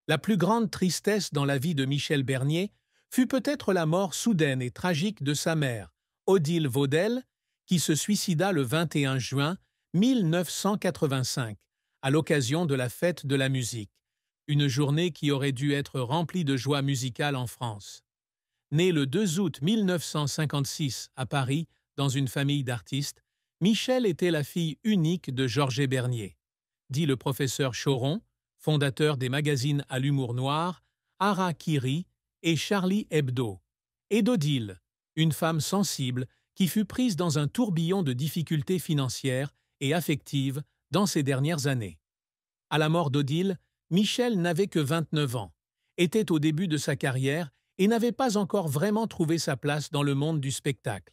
La plus grande tristesse dans la vie de Michel Bernier fut peut-être la mort soudaine et tragique de sa mère, Odile Vaudel, qui se suicida le 21 juin 1985, à l'occasion de la fête de la musique, une journée qui aurait dû être remplie de joie musicale en France. Née le 2 août 1956 à Paris, dans une famille d'artistes, Michel était la fille unique de Georges Bernier, dit le professeur Choron, fondateur des magazines à l'humour noir, Hara-Kiri et Charlie Hebdo, et d'Odile, une femme sensible qui fut prise dans un tourbillon de difficultés financières et affectives dans ces dernières années. À la mort d'Odile, Michel n'avait que 29 ans, était au début de sa carrière et n'avait pas encore vraiment trouvé sa place dans le monde du spectacle.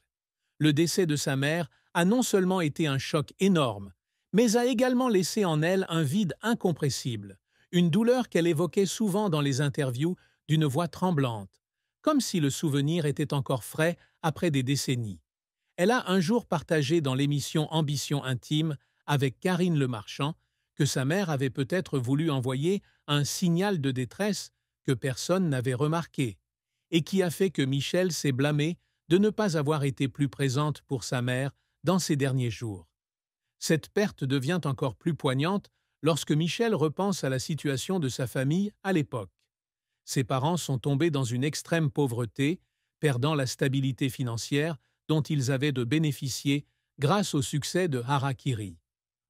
Le décès de sa mère a non seulement été un choc énorme, mais a également laissé en elle un vide incompressible, une douleur qu'elle évoquait souvent dans les interviews d'une voix tremblante, comme si le souvenir était encore frais après des décennies. Elle a un jour partagé dans l'émission Ambition intime avec Karine Le Marchand que sa mère avait peut-être voulu envoyer un signal de détresse que personne n'avait remarqué, et qui a fait que Michel s'est blâmée de ne pas avoir été plus présente pour sa mère dans ces derniers jours. Cette perte devient encore plus poignante lorsque Michel repense à la situation de sa famille à l'époque. Ses parents sont tombés dans une extrême pauvreté, perdant la stabilité financière dont ils avaient de bénéficier grâce au succès de Hara-Kiri.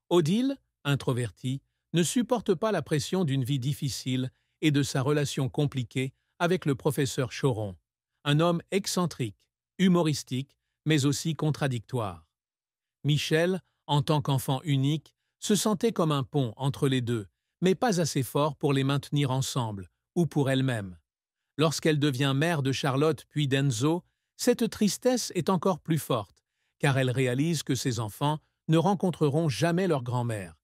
Odile, introvertie, ne supporte pas la pression d'une vie difficile et de sa relation compliquée avec le professeur Choron, un homme excentrique, humoristique, mais aussi contradictoire. Michel, en tant qu'enfant unique, se sentait comme un pont entre les deux, mais pas assez fort pour les maintenir ensemble, ou pour elle-même. Lorsqu'elle devient mère de Charlotte puis d'Enzo, cette tristesse est encore plus forte, car elle réalise que ses enfants ne rencontreront jamais leur grand-mère,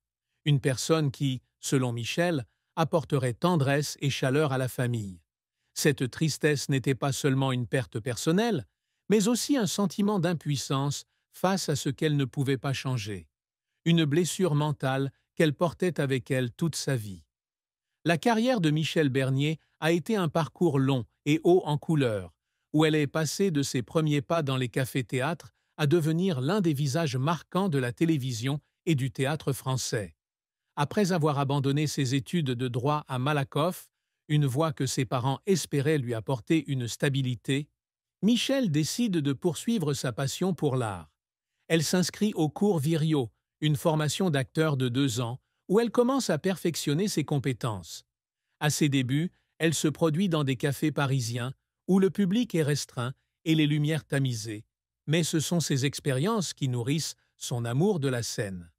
une personne qui, selon Michel, apporterait tendresse et chaleur à la famille. Cette tristesse n'était pas seulement une perte personnelle, mais aussi un sentiment d'impuissance face à ce qu'elle ne pouvait pas changer, une blessure mentale qu'elle portait avec elle toute sa vie. La carrière de Michel Bernier a été un parcours long et haut en couleurs, où elle est passée de ses premiers pas dans les cafés-théâtres à devenir l'un des visages marquants de la télévision et du théâtre français. Après avoir abandonné ses études de droit à Malakoff, une voie que ses parents espéraient lui apporter une stabilité, Michel décide de poursuivre sa passion pour l'art. Elle s'inscrit au cours Virio, une formation d'acteur de 2 ans, où elle commence à perfectionner ses compétences. À ses débuts, elle se produit dans des cafés parisiens, où le public est restreint et les lumières tamisées, mais ce sont ces expériences qui nourrissent son amour de la scène.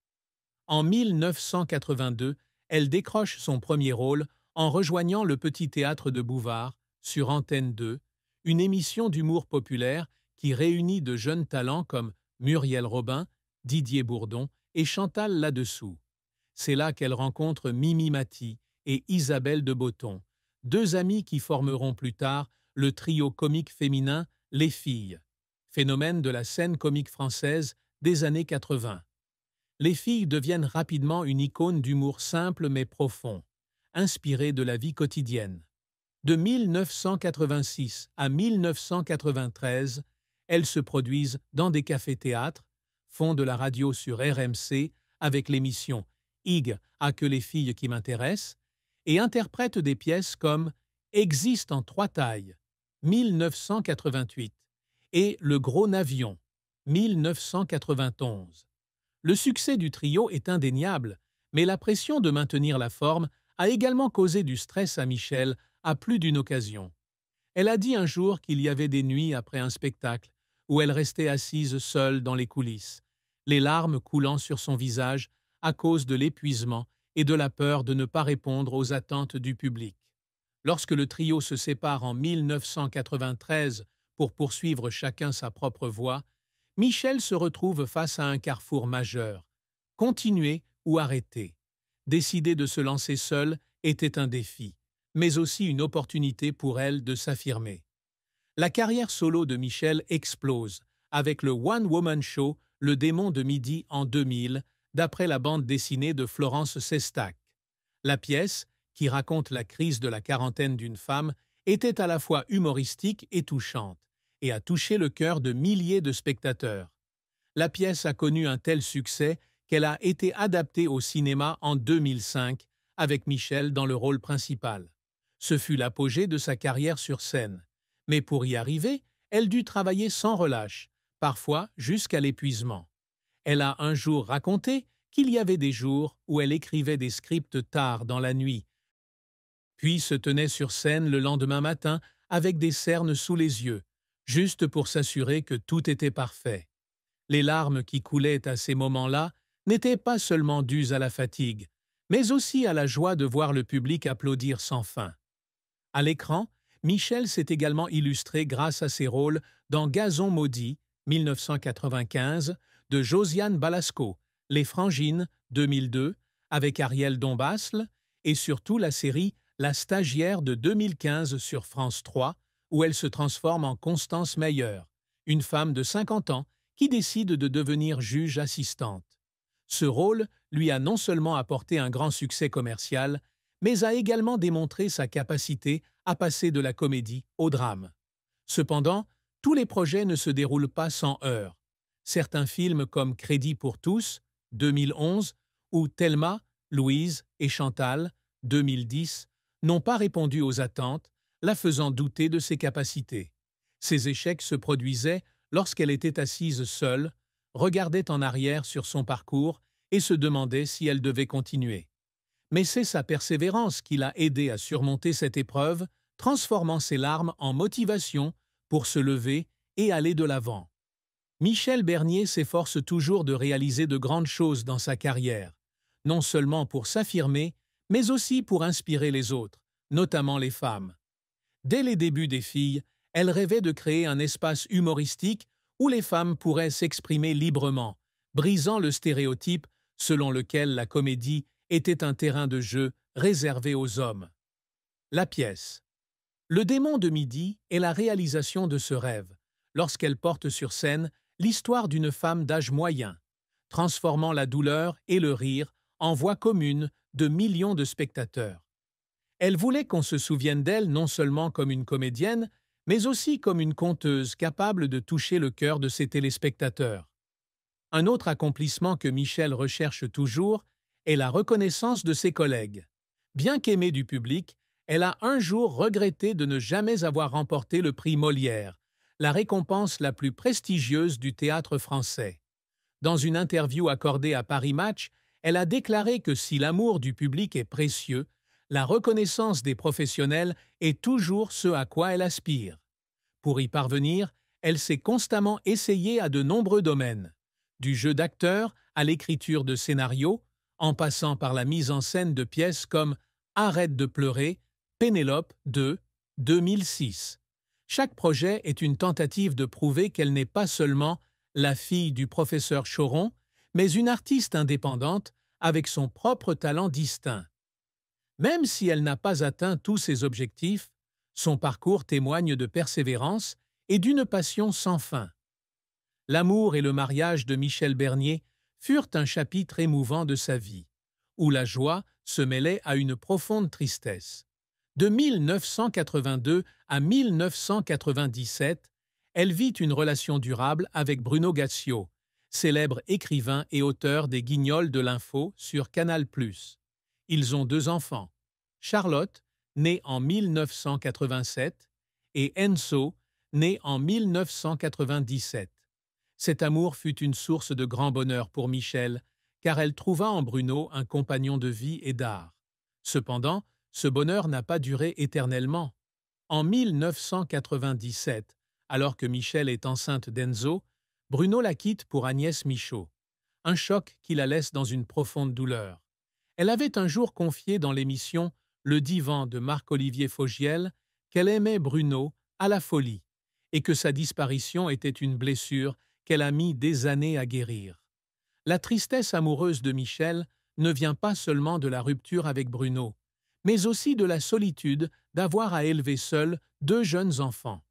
En 1982, elle décroche son premier rôle en rejoignant le Petit Théâtre de Bouvard, sur Antenne 2, une émission d'humour populaire qui réunit de jeunes talents comme Muriel Robin, Didier Bourdon et Chantal Laddessous. C'est là qu'elle rencontre Mimi Mati et Isabelle de Botton, 2 amies qui formeront plus tard le trio comique féminin Les Filles, phénomène de la scène comique française des années 80. Les Filles deviennent rapidement une icône d'humour simple mais profond, inspiré de la vie quotidienne. De 1986 à 1993, elles se produisent dans des cafés-théâtres, font de la radio sur RMC avec l'émission Ig a que les filles qui m'intéressent, et interprètent des pièces comme Existe en 3 tailles, 1988, et Le Gros Navion, 1991. Le succès du trio est indéniable, mais la pression de maintenir la forme a également causé du stress à Michel à plus d'une occasion. Elle a dit un jour qu'il y avait des nuits après un spectacle où elle restait assise seule dans les coulisses, les larmes coulant sur son visage à cause de l'épuisement et de la peur de ne pas répondre aux attentes du public. Lorsque le trio se sépare en 1993 pour poursuivre chacun sa propre voie, Michel se retrouve face à un carrefour majeur. Continuer ou arrêter. Décider de se lancer seule était un défi, mais aussi une opportunité pour elle de s'affirmer. La carrière solo de Michel explose avec le one-woman show Le Démon de midi en 2000, d'après la bande dessinée de Florence Sestac. La pièce, qui raconte la crise de la quarantaine d'une femme, était à la fois humoristique et touchante, et a touché le cœur de milliers de spectateurs. La pièce a connu un tel succès qu'elle a été adaptée au cinéma en 2005, avec Michel dans le rôle principal. Ce fut l'apogée de sa carrière sur scène. Mais pour y arriver, elle dut travailler sans relâche, parfois jusqu'à l'épuisement. Elle a un jour raconté qu'il y avait des jours où elle écrivait des scripts tard dans la nuit, puis se tenait sur scène le lendemain matin avec des cernes sous les yeux, juste pour s'assurer que tout était parfait. Les larmes qui coulaient à ces moments-là n'étaient pas seulement dues à la fatigue, mais aussi à la joie de voir le public applaudir sans fin. À l'écran, Michel s'est également illustré grâce à ses rôles dans Gazon maudit, 1995, de Josiane Balasco, Les Frangines, 2002, avec Ariel Dombasle, et surtout la série La Stagiaire de 2015 sur France 3, où elle se transforme en Constance Meyer, une femme de 50 ans qui décide de devenir juge assistante. Ce rôle lui a non seulement apporté un grand succès commercial, mais a également démontré sa capacité à passer de la comédie au drame. Cependant, tous les projets ne se déroulent pas sans heurts. Certains films comme Crédit pour tous, 2011, ou Thelma, Louise et Chantal, 2010, n'ont pas répondu aux attentes, la faisant douter de ses capacités. Ces échecs se produisaient lorsqu'elle était assise seule, regardait en arrière sur son parcours et se demandait si elle devait continuer. Mais c'est sa persévérance qui l'a aidée à surmonter cette épreuve, transformant ses larmes en motivation pour se lever et aller de l'avant. Michel Bernier s'efforce toujours de réaliser de grandes choses dans sa carrière, non seulement pour s'affirmer, mais aussi pour inspirer les autres, notamment les femmes. Dès les débuts des filles, elle rêvait de créer un espace humoristique où les femmes pourraient s'exprimer librement, brisant le stéréotype selon lequel la comédie était un terrain de jeu réservé aux hommes. La pièce. Le démon de midi est la réalisation de ce rêve, lorsqu'elle porte sur scène l'histoire d'une femme d'âge moyen, transformant la douleur et le rire en voix commune de millions de spectateurs. Elle voulait qu'on se souvienne d'elle non seulement comme une comédienne, mais aussi comme une conteuse capable de toucher le cœur de ses téléspectateurs. Un autre accomplissement que Michel recherche toujours est la reconnaissance de ses collègues. Bien qu'aimée du public, elle a un jour regretté de ne jamais avoir remporté le prix Molière, la récompense la plus prestigieuse du théâtre français. Dans une interview accordée à Paris Match, elle a déclaré que si l'amour du public est précieux, la reconnaissance des professionnels est toujours ce à quoi elle aspire. Pour y parvenir, elle s'est constamment essayée à de nombreux domaines, du jeu d'acteur à l'écriture de scénarios, en passant par la mise en scène de pièces comme Arrête de pleurer, Pénélope 2, 2006. Chaque projet est une tentative de prouver qu'elle n'est pas seulement la fille du professeur Choron, mais une artiste indépendante avec son propre talent distinct. Même si elle n'a pas atteint tous ses objectifs, son parcours témoigne de persévérance et d'une passion sans fin. L'amour et le mariage de Michel Bernier furent un chapitre émouvant de sa vie, où la joie se mêlait à une profonde tristesse. De 1982 à 1997, elle vit une relation durable avec Bruno Gassio, célèbre écrivain et auteur des Guignols de l'info sur Canal+. Ils ont 2 enfants, Charlotte, née en 1987, et Enzo, né en 1997. Cet amour fut une source de grand bonheur pour Michel, car elle trouva en Bruno un compagnon de vie et d'art. Cependant, ce bonheur n'a pas duré éternellement. En 1997, alors que Michel est enceinte d'Enzo, Bruno la quitte pour Agnès Michaud. Un choc qui la laisse dans une profonde douleur. Elle avait un jour confié dans l'émission Le Divan de Marc-Olivier Fogiel qu'elle aimait Bruno à la folie et que sa disparition était une blessure qu'elle a mis des années à guérir. La tristesse amoureuse de Michel ne vient pas seulement de la rupture avec Bruno, mais aussi de la solitude d'avoir à élever seule 2 jeunes enfants.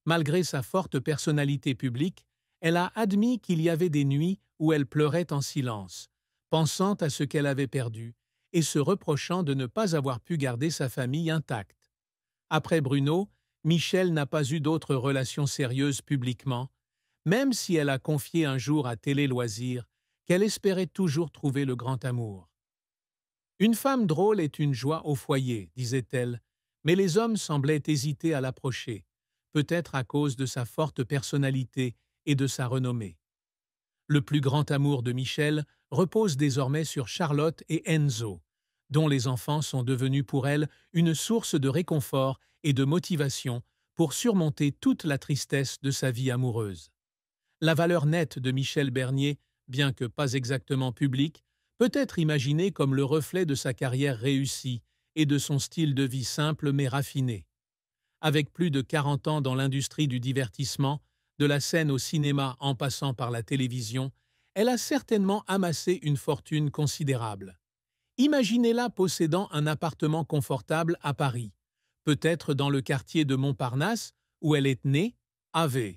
Malgré sa forte personnalité publique, elle a admis qu'il y avait des nuits où elle pleurait en silence, pensant à ce qu'elle avait perdu, et se reprochant de ne pas avoir pu garder sa famille intacte. Après Bruno, Michel n'a pas eu d'autres relations sérieuses publiquement, même si elle a confié un jour à Télé Loisirs qu'elle espérait toujours trouver le grand amour. Une femme drôle est une joie au foyer, disait-elle, mais les hommes semblaient hésiter à l'approcher, peut-être à cause de sa forte personnalité et de sa renommée. Le plus grand amour de Michel repose désormais sur Charlotte et Enzo, dont les enfants sont devenus pour elle une source de réconfort et de motivation pour surmonter toute la tristesse de sa vie amoureuse. La valeur nette de Michel Bernier, bien que pas exactement publique, peut être imaginée comme le reflet de sa carrière réussie et de son style de vie simple mais raffiné. Avec plus de 40 ans dans l'industrie du divertissement, de la scène au cinéma en passant par la télévision, elle a certainement amassé une fortune considérable. Imaginez-la possédant un appartement confortable à Paris, peut-être dans le quartier de Montparnasse où elle est née, AV.